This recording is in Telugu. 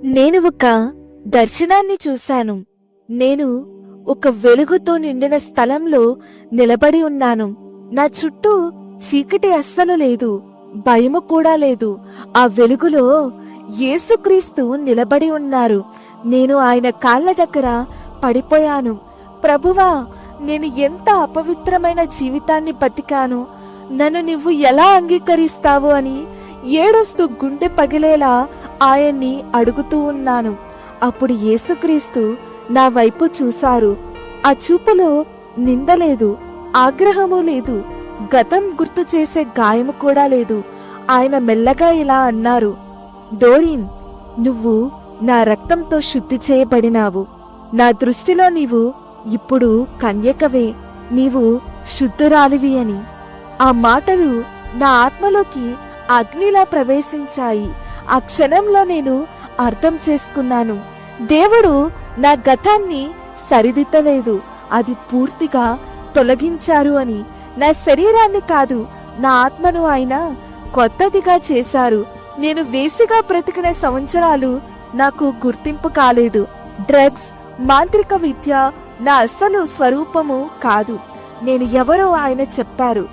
నేను ఒక దర్శనాన్ని చూశాను. నేను ఒక వెలుగుతో నిండిన స్థలంలో నిలబడి ఉన్నాను. నా చుట్టూ చీకటి అస్సలు లేదు, భయము కూడా లేదు. ఆ వెలుగులో యేసుక్రీస్తు నిలబడి ఉన్నారు. నేను ఆయన కాళ్ళ దగ్గర పడిపోయాను. ప్రభువా, నేను ఎంత అపవిత్రమైన జీవితాన్ని బతికాను, నన్ను నువ్వు ఎలా అంగీకరిస్తావు అని ఏడుస్తూ గుండె పగిలేలా ఆయన్ని అడుగుతూ ఉన్నాను. అప్పుడు యేసుక్రీస్తు నా వైపు చూశారు. ఆ చూపులో నింద లేదు, ఆగ్రహము లేదు, గతం గుర్తు చేసే గాయము కూడా లేదు. ఆయన మెల్లగా ఇలా అన్నారు, డోరీన్, నువ్వు నా రక్తంతో శుద్ధి చేయబడినావు. నా దృష్టిలో నీవు ఇప్పుడు కన్యకవే, నీవు శుద్ధురాలివి అని. ఆ మాటలు నా ఆత్మలోకి అగ్నిలా ప్రవేశించాయి. ఆ క్షణంలో నేను అర్థం చేసుకున్నాను, దేవుడు నా గతాన్ని సరిదిద్దలేదు, అది పూర్తిగా తొలగించారు అని. నా శరీరాన్ని కాదు, నా ఆత్మను ఆయన కొత్తదిగా చేశారు. నేను వేసిగా బ్రతికిన సంవత్సరాలు నాకు గుర్తింపు కాలేదు. డ్రగ్స్, మాంత్రిక విద్య నా అసలు స్వరూపము కాదు. నేను ఎవరో ఆయన చెప్పారు.